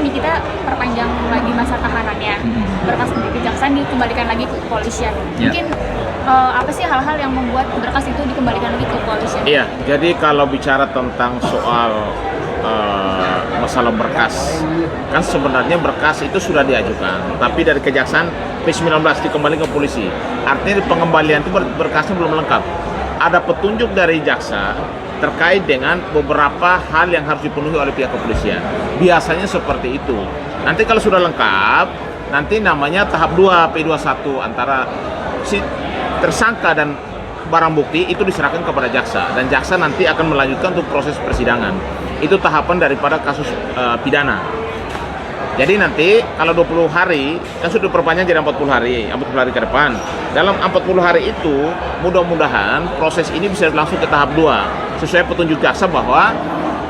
nih kita perpanjang lagi masa tahanannya, berkas di kejaksaan dikembalikan lagi ke kepolisian. Mungkin apa sih hal-hal yang membuat berkas itu dikembalikan lagi ke kepolisian? Iya, jadi kalau bicara tentang soal masalah berkas, kan sebenarnya berkas itu sudah diajukan, tapi dari kejaksaan P19 dikembalikan ke polisi. Artinya di pengembalian itu berkasnya belum lengkap. Ada petunjuk dari jaksa terkait dengan beberapa hal yang harus dipenuhi oleh pihak kepolisian. Biasanya seperti itu. Nanti kalau sudah lengkap, nanti namanya tahap 2 P21 antara si tersangka dan barang bukti itu diserahkan kepada jaksa, dan jaksa nanti akan melanjutkan untuk proses persidangan. Itu tahapan daripada kasus pidana. Jadi nanti kalau 20 hari kan sudah diperpanjang jadi 40 hari ke depan. Dalam 40 hari itu mudah-mudahan proses ini bisa langsung ke tahap 2 sesuai petunjuk jaksa bahwa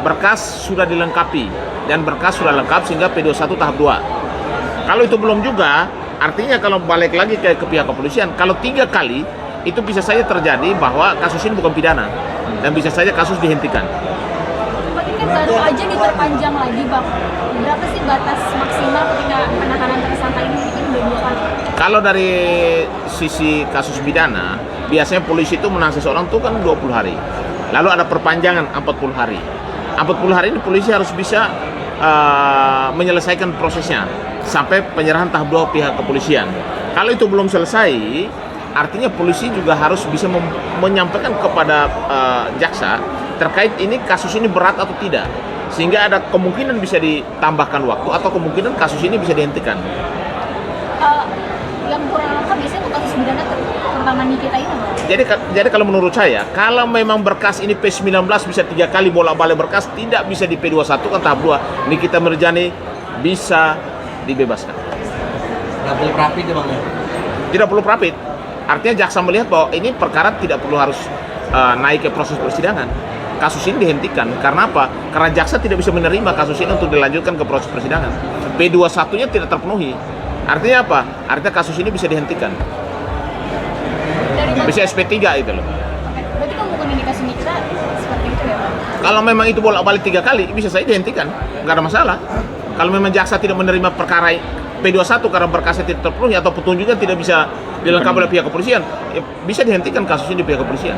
berkas sudah dilengkapi dan berkas sudah lengkap sehingga P21 tahap 2. Kalau itu belum juga, artinya kalau balik lagi ke pihak kepolisian, kalau 3 kali itu bisa saja terjadi bahwa kasus ini bukan pidana dan bisa saja kasus dihentikan. Kan baru aja diperpanjang lagi, Bang. Berapa sih batas maksimal ketika penahanan tersangka ini mungkin udah 2 kali? Kalau dari sisi kasus pidana, biasanya polisi itu menahan seseorang itu kan 20 hari. Lalu ada perpanjangan 40 hari. 40 hari ini polisi harus bisa menyelesaikan prosesnya sampai penyerahan tahap 2 pihak kepolisian. Kalau itu belum selesai, artinya polisi juga harus bisa menyampaikan kepada jaksa terkait ini kasus ini berat atau tidak, sehingga ada kemungkinan bisa ditambahkan waktu atau kemungkinan kasus ini bisa dihentikan. Yang kurang lengkap biasanya untuk kasus pidana terutama Nikita ini, Bang. Jadi kalau menurut saya, kalau memang berkas ini P19 bisa 3 kali bolak-balik berkas, tidak bisa di P21 kan tahap 2, Nikita Mirzani bisa dibebaskan. Tidak perlu rapid ya, Bang? Tidak perlu rapid. Artinya jaksa melihat bahwa ini perkara tidak perlu harus naik ke proses persidangan. Kasus ini dihentikan. Karena apa? Karena jaksa tidak bisa menerima kasus ini untuk dilanjutkan ke proses persidangan. P21-nya tidak terpenuhi. Artinya apa? Artinya kasus ini bisa dihentikan. Bisa SP3 itu loh. Berarti kan bukan indikasi Nikita seperti itu ya, Bang? Kalau memang itu bolak-balik 3 kali, bisa saja dihentikan. Nggak ada masalah. Kalau memang jaksa tidak menerima perkara P21 karena berkasnya tidak terpenuhi atau petunjuknya tidak bisa dilengkapi oleh pihak kepolisian, ya bisa dihentikan kasusnya di pihak kepolisian.